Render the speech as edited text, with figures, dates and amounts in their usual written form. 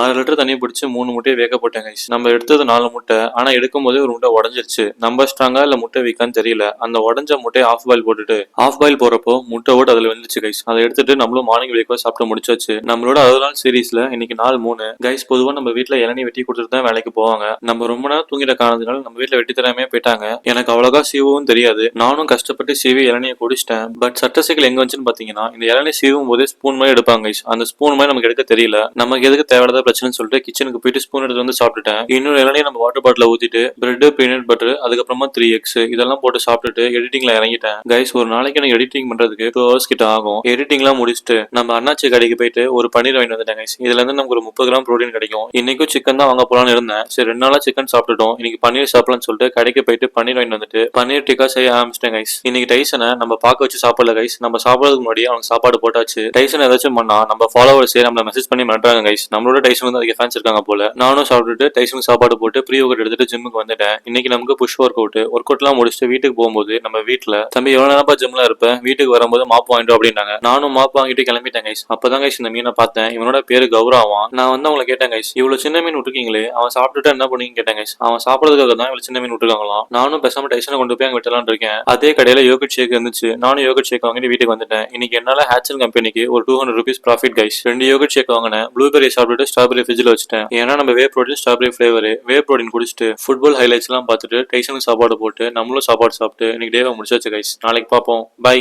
6 litre தண்ணி பிடிச்சி 3 முட்டையை வேக போட்டேன் கைஸ். நம்ம எடுத்தது 4 முட்டை. ஆனா எடுக்கும் போதே ஒரு முட்டை உடஞ்சிருச்சு. நம்ம ஸ்ட்ராங்கா இல்ல முட்டை வீக்கான்னு தெரியல. அந்த உடஞ்ச முட்டையை ஆஃப் பாயில் போட்டுட்டு ஆஃப் பாயில் போறப்போ முட்டை ஓட்டு அதுல வந்துச்சு கைஸ். அதை எடுத்துட்டு நம்மளும் மார்னிங் பிரேக்ஃபாஸ்ட் சாப்பிட்டு முடிச்சாச்சு. நம்மளோட 60 நாள் சீரீஸ்ல இன்னைக்கு நாள் 3 கைஸ். பொதுவா நம்ம வீட்டுல இளநீ வெட்டி கொடுத்துட்டு தான் வேலைக்கு போவாங்க. நம்ம ரொம்ப நேரம் தூங்கிட்ட காரணத்தினால நம்ம வீட்டுல வெட்டி தராமே போயிட்டாங்க. எனக்கு அவ்வளோக்கா சீவும் தெரியாது. நானும் கஷ்டப்பட்டு சீவி இளநியை குடிச்சிட்டேன். பட் சட்டசிக்கல் எங்க வந்துச்சுன்னு பாத்தீங்கன்னா, இந்த இளநீ சீவும் போதே ஸ்பூன் மாதிரி எடுப்பாங்க கைஸ். அந்த ஸ்பூன் மாதிரி நமக்கு எடுக்க தெரியல. நமக்கு எதுக்கு தேவையாத பிரச்சனைன்னு சொல்லிட்டு கிச்சனுக்கு போயிட்டு ஸ்பூன் எடுத்து வந்து சாப்பிட்டுட்டேன். இன்னொரு இளநியை நம்ம வாட்டர் பாட்டில ஊத்திட்டு பிரெட், பீனட் பட்டர், அதுக்கப்புறமா 3 எக்ஸ் இதெல்லாம் போட்டு சாப்பிட்டுட்டு எடிட்டிங்ல இறங்கிட்டேன் கைஸ். ஒரு நாளைக்கு எனக்கு எடிட்டிங் பண்றதுக்கு 2 hours கிட்ட ஆகும். எடிட்டிங்லாம் முடிச்சுட்டு நம்ம அண்ணாச்சி கடைக்கு போயிட்டு ஒரு பன்னீர் வாங்கிட்டு வந்துட்டேன் கைஸ். இதுல இருந்து நமக்கு ஒரு 30 கிராம் ப்ரோட்டீன் கிடைக்கும். இன்னைக்கும் சிக்கன் தான் வாங்க போலான்னு இருந்தேன். சரி 2 நாளா சிக்கன் சாப்பிட்டுட்டோம். இன்னைக்கு பன்னீர் சாப்பிடலாம்னு சொல்லிட்டு கடைக்கு போயிட்டு பன்னீர் வாங்கிட்டு வந்துட்டு பன்னீர் டிக்கா செய்ய ஆரம்பிச்சிட்டேன் கைஸ். இன்னைக்கு டைசனை நம்ம பார்க்க வச்சு சாப்பிடல கைஸ். நம்ம சாப்பிடறதுக்கு முன்னாடி அவனுக்கு சாப்பாடு போட்டாச்சு. டைசன் ஏதாச்சும் பண்ணா நம்ம ஃபாலோவர்ஸே நம்மள மெசேஜ் பண்ணி மாட்டாங்க கைஸ். நம்மளோட டைசன் வந்து அதுக்கு ஃபேன்ஸ் இருக்காங்க போல. நானும் சாப்பிட்டுட்டு டைசனுக்கு சாப்பாடு போட்டு ப்ரீ ஒர்க் எடுத்துட்டு ஜிம்முக்கு வந்துட்டேன். இன்னைக்கு நமக்கு புஷ் ஒர்க் அவுட் எல்லாம் முடிச்சுட்டு வீட்டுக்கு போகும்போது நம்ம வீட்டுல தம்பி எவ்வளவு நேரப்பா ஜிம்ல இருப்ப, வீட்டுக்கு வரும்போது மாப்பு வாங்கிட்டு அப்படின்னாங்க. நானும் மாப்பு வாங்கிட்டு கிளம்பிட்டேன் கைஸ். அப்பதான் கைஸ் இந்த மீனை பார்த்தேன். இவனோட பேரு கௌராவான். நான் வந்து அவங்களை கேட்டேன் கைஸ், இவ்வளவு சின்ன மீன் விட்டுருக்கீங்களே, அவன் சாப்பிட்டுட்டு என்ன பண்ணீங்கன்னு கேட்டேன் கைஸ். அவன் சாப்பிடறதுக்காக தான் இவ்வளவு சின்ன மீன் விட்டுருக்காங்களாம். நானும் பேசாம டைசனை கொண்டு போய் அங்க விட்டலாம்னு இருக்கேன். அதே கடையில யோகட் ஷேக் இருந்துச்சு. நானும் யோகட் ஷேக் வாங்கிட்டு வீட்டுக்கு வந்துட்டேன். இன்னைக்கு என்னால ஹேச்சல் கம்பெனிக்கு ஒரு 200 rupees ப்ராஃபிட் கைஸ். 2 யோகட் ஷேக் வாங்கினேன். ப்ளூபெரி சாப்பிட்டுட்டு ஸ்ட்ராபெரி ஃப்ரிட்ஜில் வச்சுட்டேன். ஏன்னா நம்ம whey protein strawberry flavour whey protein குடிச்சிட்டு ஃபுட்பால் ஹைலைட்ஸ் எல்லாம் பார்த்துட்டு டைசனுக்கு சாப்பாடு போட்டு நம்மளும் சாப்பாடு சாப்பிட்டு இன்னைக்கு டேவை முடிச்சாச்சு கைஸ். நாளைக்கு பார்ப்போம். பை.